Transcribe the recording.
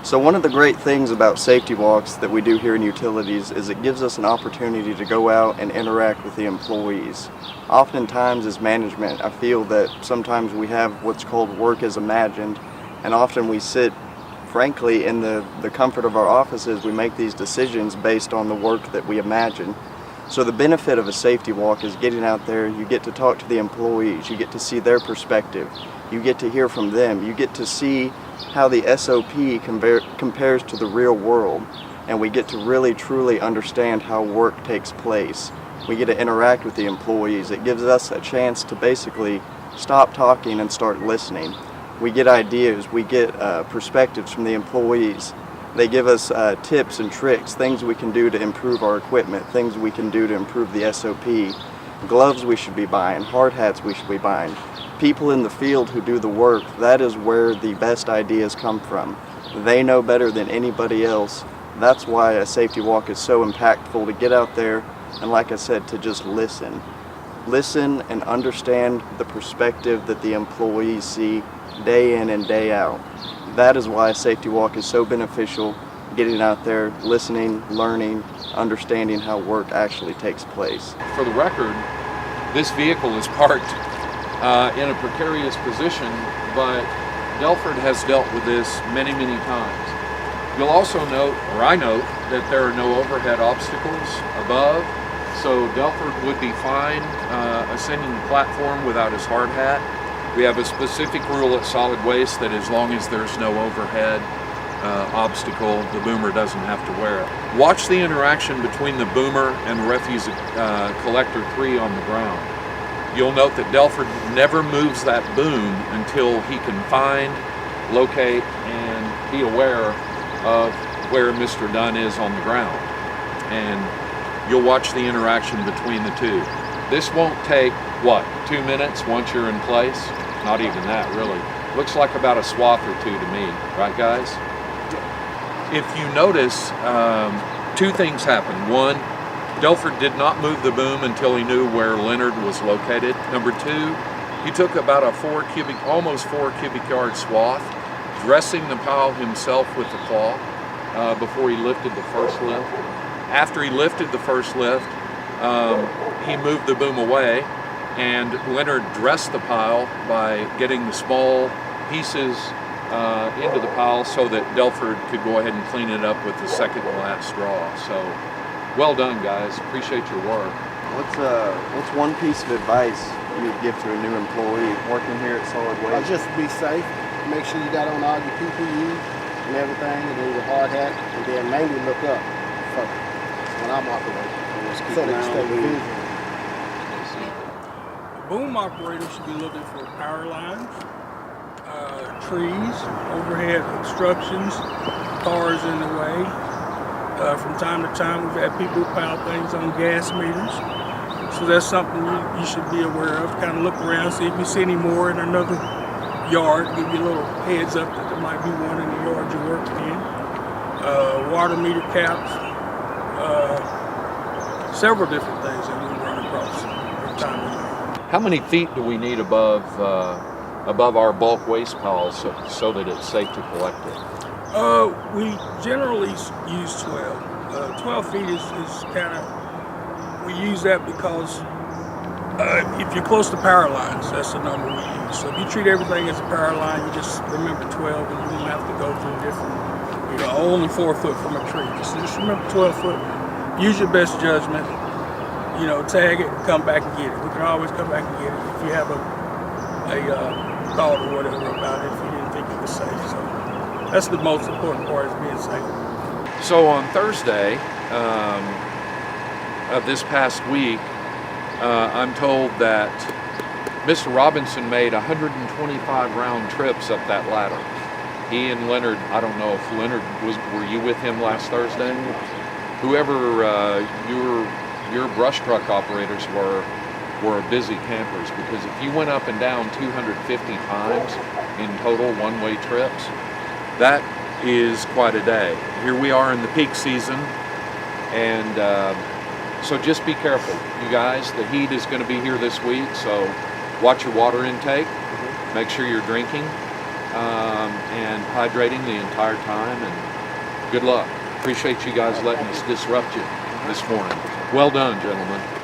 So one of the great things about safety walks that we do here in utilities is it gives us an opportunity to go out and interact with the employees. Oftentimes as management, I feel that sometimes we have what's called work as imagined, and often we sit, frankly, in the comfort of our offices. We make these decisions based on the work that we imagine. So the benefit of a safety walk is getting out there, you get to talk to the employees, you get to see their perspective, you get to hear from them, you get to see how the SOP compares to the real world, and we get to really truly understand how work takes place. We get to interact with the employees. It gives us a chance to basically stop talking and start listening. We get ideas, we get perspectives from the employees. They give us tips and tricks, things we can do to improve our equipment, things we can do to improve the SOP, gloves we should be buying, hard hats we should be buying. People in the field who do the work, that is where the best ideas come from. They know better than anybody else. That's why a safety walk is so impactful, to get out there and, like I said, to just listen. Listen and understand the perspective that the employees see day in and day out. That is why a safety walk is so beneficial, getting out there, listening, learning, understanding how work actually takes place. For the record, this vehicle is parked in a precarious position, but Delford has dealt with this many, many times. You'll also note, or I note, that there are no overhead obstacles above, so Delford would be fine ascending the platform without his hard hat. We have a specific rule at Solid Waste that as long as there's no overhead obstacle, the boomer doesn't have to wear it. Watch the interaction between the boomer and the refuse collector 3 on the ground. You'll note that Delford never moves that boom until he can find, locate, and be aware of where Mr. Dunn is on the ground. And you'll watch the interaction between the two. This won't take, what, 2 minutes once you're in place? Not even that, really. Looks like about a swath or two to me, right guys? If you notice, 2 things happen. One, Delford did not move the boom until he knew where Leonard was located. Number 2, he took about a almost 4 cubic yard swath, dressing the pile himself with the claw before he lifted the first lift. After he lifted the first lift, he moved the boom away, and Leonard dressed the pile by getting the small pieces into the pile so that Delford could go ahead and clean it up with the second to last straw. So, well done, guys. Appreciate your work. What's one piece of advice you would give to a new employee working here at Solid Waste? Just be safe. Make sure you got on all your PPE and everything, and then your hard hat, and then mainly look up first when I'm operating. So they stay visible. Boom operator should be looking for power lines, trees, overhead obstructions, cars in the way. From time to time, we've had people pile things on gas meters. So that's something you should be aware of. Kind of look around, see if you see any more in another yard. Give you a little heads up that there might be one in the yard you're working in. Water meter caps, several different things that we run across from time to time. How many feet do we need above our bulk waste piles so that it's safe to collect it? We generally use 12. 12 feet is kind of, we use that because if you're close to power lines, that's the number we use. So if you treat everything as a power line, you just remember 12 and you won't have to go through different, only 4 foot from a tree. So just remember 12 foot, use your best judgment, tag it, come back and get it. We can always come back and get it if you have a thought or whatever about it, if you didn't think it was safe. So that's the most important part, is being safe. So on Thursday of this past week, I'm told that Mr. Robinson made 125 round trips up that ladder. He and Leonard, I don't know if Leonard were you with him last Thursday? Whoever your brush truck operators were busy campers, because if you went up and down 250 times in total one-way trips, that is quite a day. Here we are in the peak season, and so just be careful, you guys. The heat is going to be here this week, so watch your water intake. Make sure you're drinking. and hydrating the entire time, and good luck. Appreciate you guys letting us disrupt you this morning. Well done, gentlemen.